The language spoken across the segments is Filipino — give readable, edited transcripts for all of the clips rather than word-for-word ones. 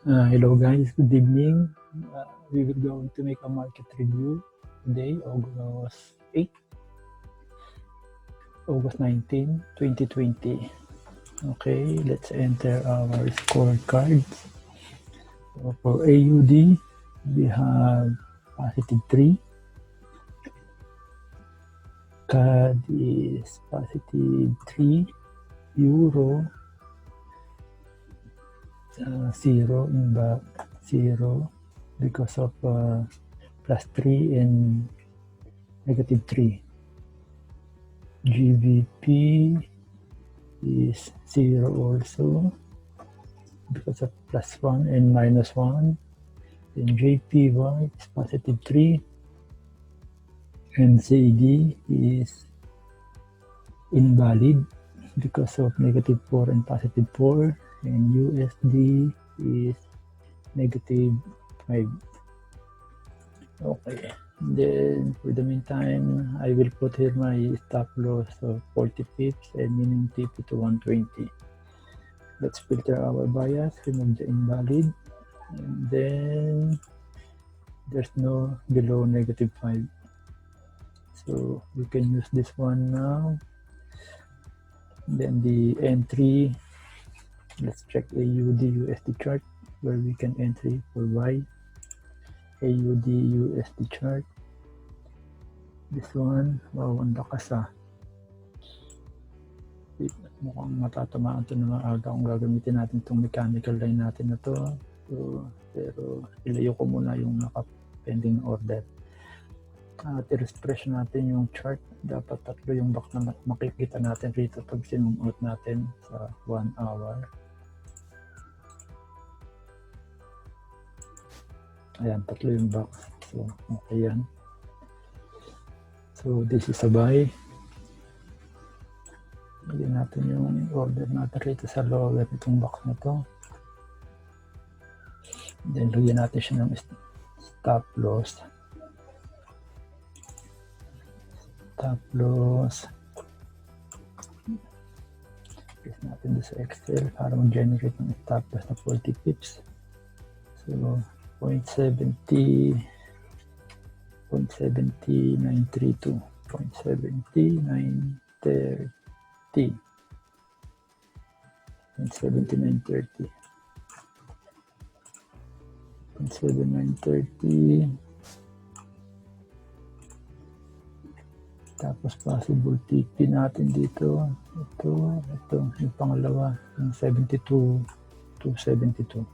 Hello guys, good evening. We will going to make a market review today, August 19, 2020. Okay, let's enter our scorecards. So for AUD, we have positive 3. CAD is positive 3. Euro, 0 in back, 0 because of plus 3 and negative 3. GBP is 0 also because of plus 1 and minus 1. Then JPY is positive 3. And CD is invalid because of negative 4 and positive 4. And USD is negative 5. Okay. Then for the meantime, I will put here my stop loss of 40 pips and minimum TP to 120. Let's filter our bias, remove the invalid, and then there's no below negative 5. So we can use this one now. Then the entry, let's check AUD USD chart where we can entry for buy. AUD USD chart. This one, wow, ang lakas ah. Mukhang matatamaan ito ng aga kung gagamitin natin itong mechanical line natin na to. So, pero ilayo ko muna yung naka-pending order. I-refresh natin yung chart. Dapat tatlo yung box na makikita natin rito pag sinum out natin sa 1 hour. Ayan, tatlo yung box. So, okay yan. So, this is a buy. Lagyan natin yung order natin rito sa lower itong box na to. Then, lagyan natin siya ng stop loss. Stop loss. Press natin doon sa Excel para mag-generate ng stop loss na 40 pips. So, 0.70932. 0.70930. 0.7930. 0.7930. Tapos possible TP natin dito. Ito yung pangalawa, yung 72 to 72.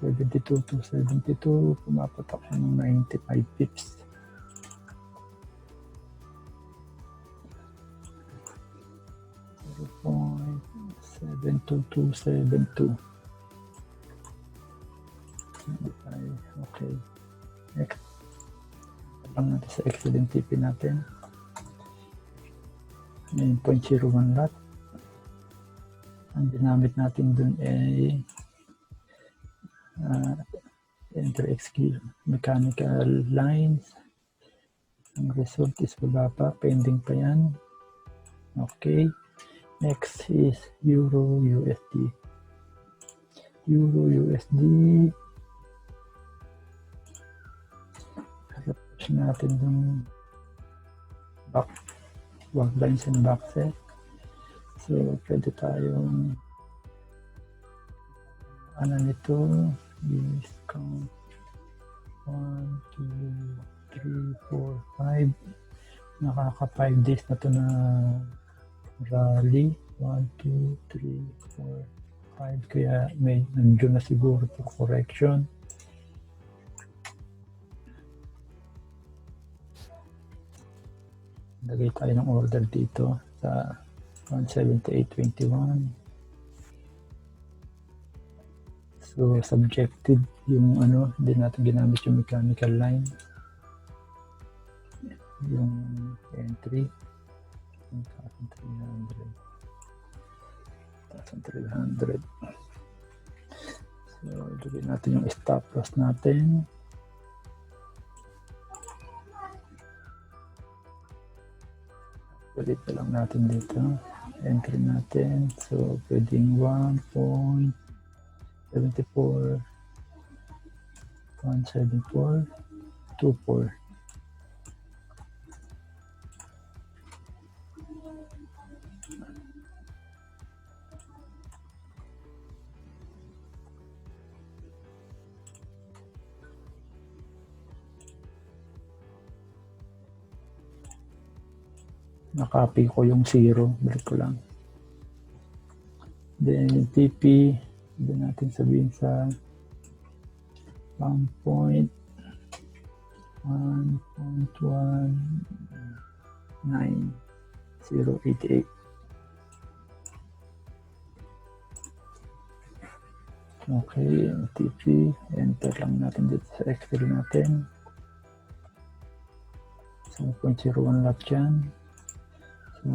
72 to 72, pumapatak siya ng 95 pips. .72272. Okay. Next. Tapang natin sa excellent TP natin. May 0.01 lot. Ang ginamit natin dun ay enter execute mechanical lines. Ang result is wala pa, pending pa yan. Okay. Next is Euro USD. Euro USD. Tapos natin yung back lines and back set. So, pwede tayong ano nito, discount 1, 2, 3, 4, 5. Nakaka 5 days na to na rally. 1, 2, 3, 4, 5. Kaya may nandiyon na siguro for correction. Lagay tayo ng order dito sa 178.21. So, subjected yung ano, hindi natin ginamit yung mechanical line. Yung entry. 1,300. So, lagyan natin yung stop loss natin. Ulit na lang natin dito. Entry natin. So, pwedeng 1.8 74, 174, 24. Nakopy ko yung 0, balik ko lang. Then yung TP, hindi natin sabihin sa 1.119.088. Okay, TP, enter lang natin dito sa Excel natin. So 0.01 lap dyan. So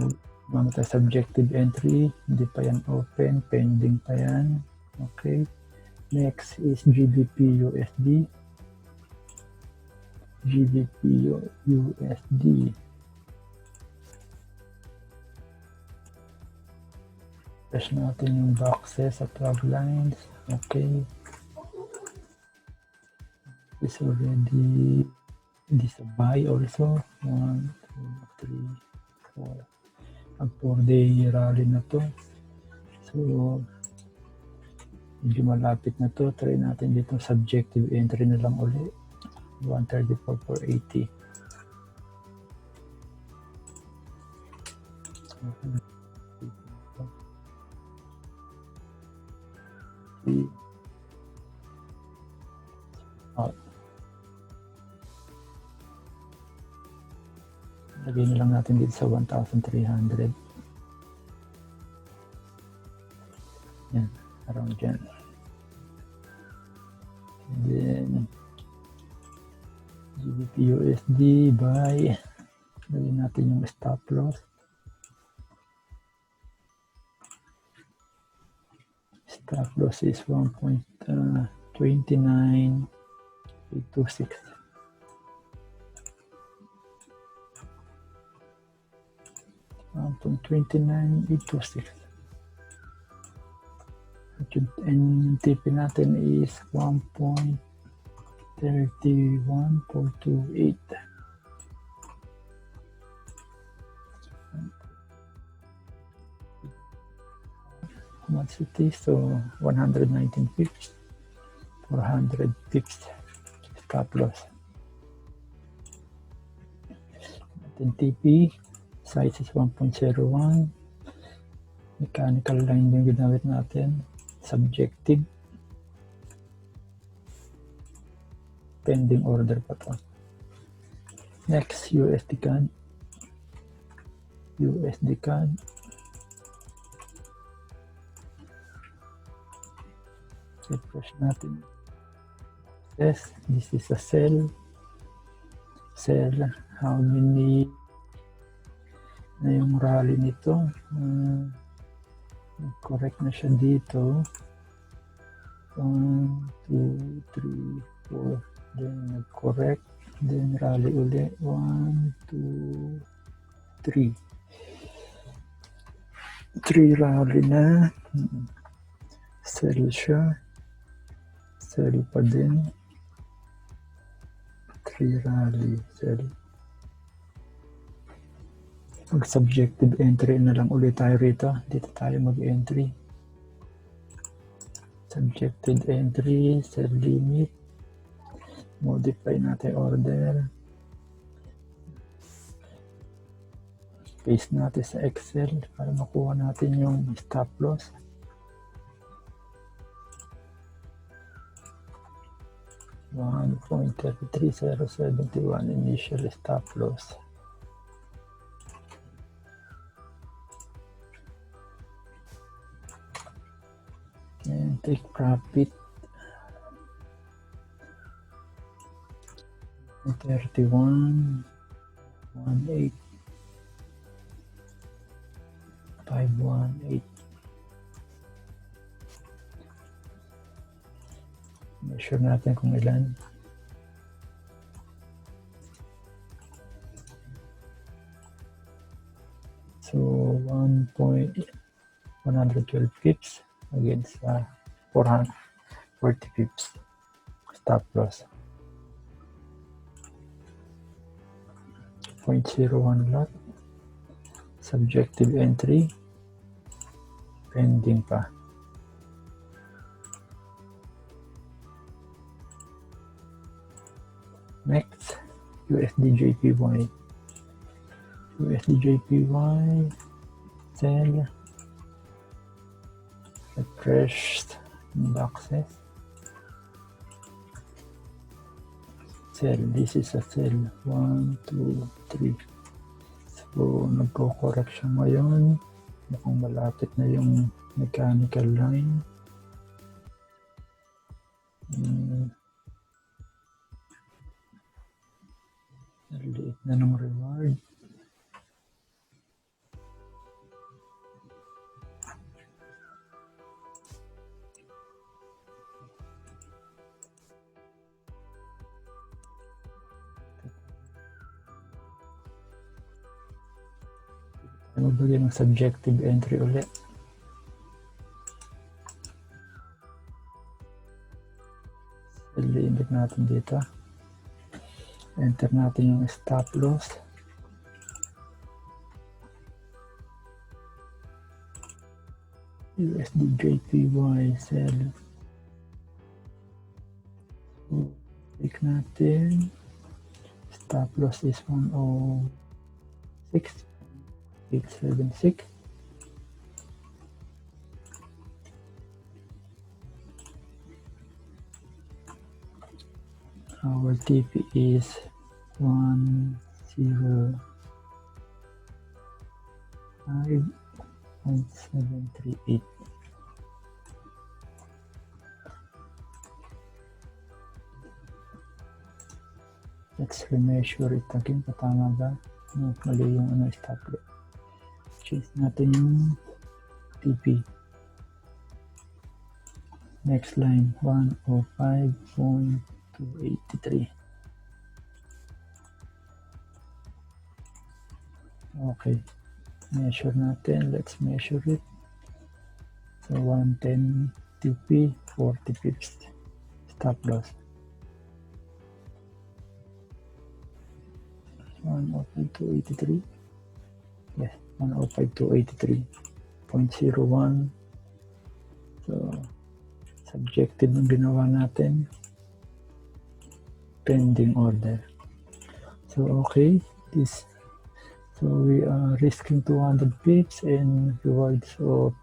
mamaya subjective entry, hindi pa yan open, pending pa yan. Okay, next is GBP USD. GBP USD. Press natin yung boxes at log lines. Okay. It's already this a buy also. 1, 2, 3, 4. Ang 4-day rally na to. So, medyo malapit na to. Try natin dito subjective entry na lang ulit. 134,480. Lagay na lang natin dito sa 1,300. Yan, around dyan. And then, GBP USD buy. Lagay natin yung stop loss. Stop loss is 1.29826. 1.29826. And TP natin is 1.31428. How much it is? So 119 pips, 400 pips stop loss. Then TP size is 1.01. Mechanical line yung ginamit natin. Subjective. Pending order pa to. Next, USD CAD. USD CAD. Refresh natin. Yes, this is a sell. Sell. How many na yung rally nito? Correct na siya dito. 1, 2, 3, 4. Then nag-correct. Then rally uli. 1, 2, 3. 3 rally na. Sell siya. Sell pa din. 3 rally. Sell. Mag-subjective entry na lang ulit tayo rito. Dito tayo mag-entry. Subjective entry, sell limit. Modify natin order. Paste natin sa Excel para makuha natin yung stop loss. $1.33071 initial stop loss. And take profit 31 18 518. Measure natin kung ilan. So 1.112 pips against 400 40 pips. Stop loss. 0.01 lot. Subjective entry. Pending pa. Next, USD/JPY. USD/JPY. Sell. Refreshed indexes. Sell. This is a sell. 1, 2, 3. So, nagko-correct siya ngayon. Mukhang malapit na yung mechanical line. Naliit na ng reward. Magbigay ng subjective entry ulit. I-limit natin dito. Enter natin yung stop loss. USD/JPY sell. So, click natin. Stop loss is 106.876. Our TP is 105.738. Let's remeasure it again. Patama ba? No, mali yung stop loss. Change natin yung TP. Next line, 105.283. Okay. Measure natin. Let's measure it. So, 110 TP, 40 pips. Stop loss. 105.283. Yes, 105.283.01. So, subjective ng ginawa natin. Pending order. So, okay. So, we are risking 200 pips and rewards of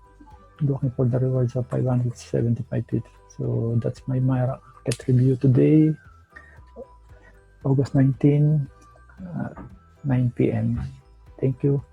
looking for the rewards of 575 pips. So, that's my market review today. August 19, 9 p.m. Thank you.